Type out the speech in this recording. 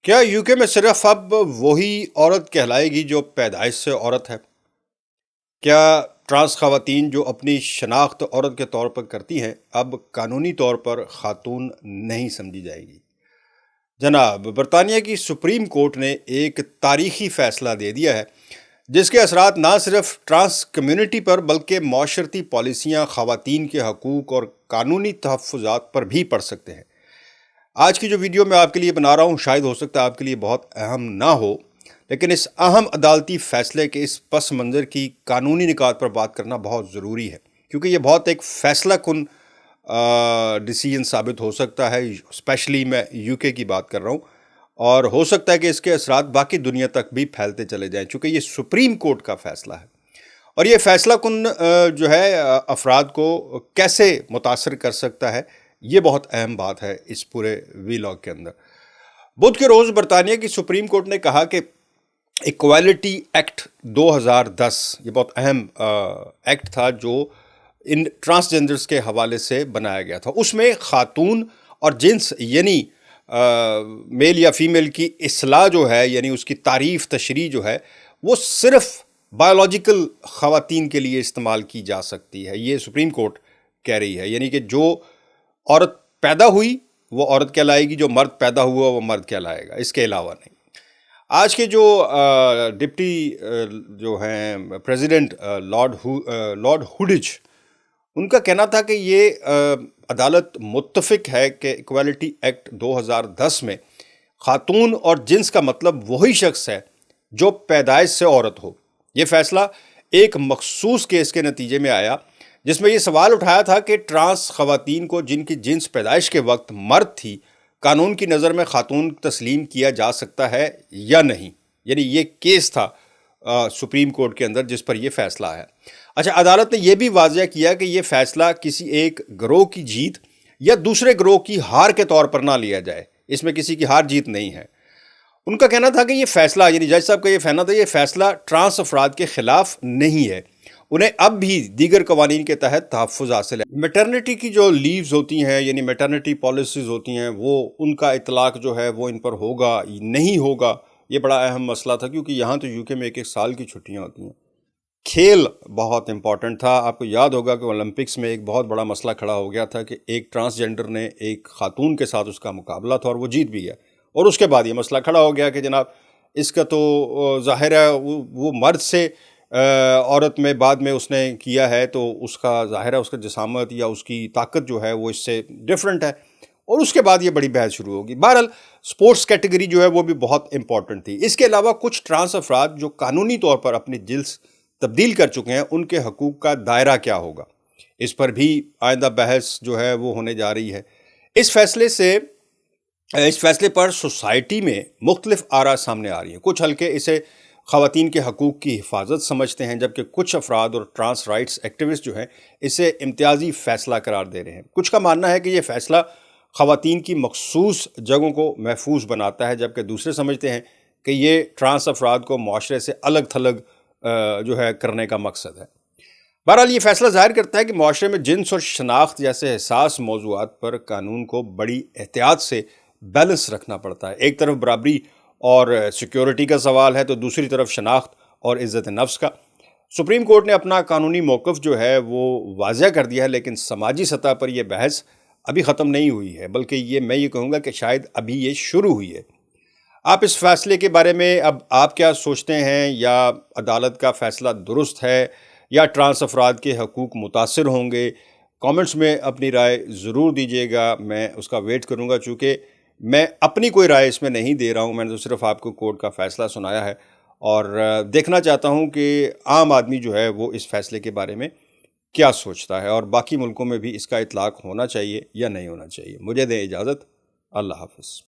کیا یوکے میں صرف اب وہی عورت کہلائے گی جو پیدائش سے عورت ہے؟ کیا ٹرانس خواتین جو اپنی شناخت عورت کے طور پر کرتی ہیں اب قانونی طور پر خاتون نہیں سمجھی جائے گی؟ جناب، برطانیہ کی سپریم کورٹ نے ایک تاریخی فیصلہ دے دیا ہے جس کے اثرات نہ صرف ٹرانس کمیونٹی پر بلکہ معاشرتی پالیسیاں، خواتین کے حقوق اور قانونی تحفظات پر بھی پڑ سکتے ہیں۔ آج کی جو ویڈیو میں آپ کے لیے بنا رہا ہوں شاید ہو سکتا ہے آپ کے لیے بہت اہم نہ ہو، لیکن اس اہم عدالتی فیصلے کے اس پس منظر کی قانونی نکات پر بات کرنا بہت ضروری ہے، کیونکہ یہ بہت ایک فیصلہ کن ڈیسیژن ثابت ہو سکتا ہے، اسپیشلی میں یوکے کی بات کر رہا ہوں، اور ہو سکتا ہے کہ اس کے اثرات باقی دنیا تک بھی پھیلتے چلے جائیں، چونکہ یہ سپریم کورٹ کا فیصلہ ہے اور یہ فیصلہ کن جو ہے افراد کو کیسے متاثر کر سکتا ہے، یہ بہت اہم بات ہے اس پورے ویلاگ کے اندر۔ بدھ کے روز برطانیہ کی سپریم کورٹ نے کہا کہ ایکوالٹی ایکٹ 2010 یہ بہت اہم ایکٹ تھا جو ان ٹرانسجینڈرز کے حوالے سے بنایا گیا تھا۔ اس میں خاتون اور جنس یعنی میل یا فیمیل کی اصلاح جو ہے، یعنی اس کی تعریف تشریح جو ہے وہ صرف بایولوجیکل خواتین کے لیے استعمال کی جا سکتی ہے، یہ سپریم کورٹ کہہ رہی ہے، یعنی کہ جو عورت پیدا ہوئی وہ عورت کہلائے گی، جو مرد پیدا ہوا وہ مرد کہلائے گا، اس کے علاوہ نہیں۔ آج کے جو ڈپٹی جو ہیں پریزیڈنٹ لارڈ ہوڈج، ان کا کہنا تھا کہ یہ عدالت متفق ہے کہ ایکوالٹی ایکٹ 2010 میں خاتون اور جنس کا مطلب وہی شخص ہے جو پیدائش سے عورت ہو۔ یہ فیصلہ ایک مخصوص کیس کے نتیجے میں آیا جس میں یہ سوال اٹھایا تھا کہ ٹرانس خواتین کو جن کی جنس پیدائش کے وقت مرد تھی، قانون کی نظر میں خاتون تسلیم کیا جا سکتا ہے یا نہیں۔ یعنی یہ کیس تھا سپریم کورٹ کے اندر جس پر یہ فیصلہ ہے۔ اچھا، عدالت نے یہ بھی واضح کیا کہ یہ فیصلہ کسی ایک گروہ کی جیت یا دوسرے گروہ کی ہار کے طور پر نہ لیا جائے، اس میں کسی کی ہار جیت نہیں ہے۔ ان کا کہنا تھا کہ یہ فیصلہ، یعنی جج صاحب کا یہ کہنا تھا، یہ فیصلہ ٹرانس افراد کے خلاف نہیں ہے، انہیں اب بھی دیگر قوانین کے تحت تحفظ حاصل ہے۔ میٹرنٹی کی جو لیوز ہوتی ہیں، یعنی میٹرنٹی پالیسیز ہوتی ہیں، وہ ان کا اطلاق جو ہے وہ ان پر ہوگا نہیں ہوگا، یہ بڑا اہم مسئلہ تھا، کیونکہ یہاں تو یوکے میں ایک سال کی چھٹیاں ہوتی ہیں۔ کھیل بہت امپورٹنٹ تھا، آپ کو یاد ہوگا کہ اولمپکس میں ایک بہت بڑا مسئلہ کھڑا ہو گیا تھا کہ ایک ٹرانسجینڈر نے ایک خاتون کے ساتھ اس کا مقابلہ تھا اور وہ جیت بھی گیا، اور اس کے بعد یہ مسئلہ کھڑا ہو گیا کہ جناب اس کا تو ظاہر ہے وہ مرد سے عورت میں بعد میں اس نے کیا ہے، تو اس کا ظاہر ہے اس کا جسامت یا اس کی طاقت جو ہے وہ اس سے ڈیفرنٹ ہے، اور اس کے بعد یہ بڑی بحث شروع ہوگی۔ بہرحال سپورٹس کیٹیگری جو ہے وہ بھی بہت امپورٹنٹ تھی۔ اس کے علاوہ کچھ ٹرانس افراد جو قانونی طور پر اپنی جنس تبدیل کر چکے ہیں، ان کے حقوق کا دائرہ کیا ہوگا، اس پر بھی آئندہ بحث جو ہے وہ ہونے جا رہی ہے۔ اس فیصلے پر سوسائٹی میں مختلف آراء سامنے آ رہی ہیں۔ کچھ حلقے اسے خواتین کے حقوق کی حفاظت سمجھتے ہیں، جبکہ کچھ افراد اور ٹرانس رائٹس ایکٹیوسٹ جو ہیں اسے امتیازی فیصلہ قرار دے رہے ہیں۔ کچھ کا ماننا ہے کہ یہ فیصلہ خواتین کی مخصوص جگہوں کو محفوظ بناتا ہے، جبکہ دوسرے سمجھتے ہیں کہ یہ ٹرانس افراد کو معاشرے سے الگ تھلگ جو ہے کرنے کا مقصد ہے۔ بہرحال یہ فیصلہ ظاہر کرتا ہے کہ معاشرے میں جنس اور شناخت جیسے حساس موضوعات پر قانون کو بڑی احتیاط سے بیلنس رکھنا پڑتا ہے۔ ایک طرف برابری اور سیکیورٹی کا سوال ہے، تو دوسری طرف شناخت اور عزت نفس کا۔ سپریم کورٹ نے اپنا قانونی موقف جو ہے وہ واضح کر دیا ہے، لیکن سماجی سطح پر یہ بحث ابھی ختم نہیں ہوئی ہے، بلکہ میں یہ کہوں گا کہ شاید ابھی یہ شروع ہوئی ہے۔ آپ اس فیصلے کے بارے میں اب آپ کیا سوچتے ہیں؟ یا عدالت کا فیصلہ درست ہے یا ٹرانس افراد کے حقوق متاثر ہوں گے؟ کامنٹس میں اپنی رائے ضرور دیجیے گا، میں اس کا ویٹ کروں گا، چونکہ میں اپنی کوئی رائے اس میں نہیں دے رہا ہوں، میں نے تو صرف آپ کو کورٹ کا فیصلہ سنایا ہے، اور دیکھنا چاہتا ہوں کہ عام آدمی جو ہے وہ اس فیصلے کے بارے میں کیا سوچتا ہے، اور باقی ملکوں میں بھی اس کا اطلاق ہونا چاہیے یا نہیں ہونا چاہیے۔ مجھے دیں اجازت، اللہ حافظ۔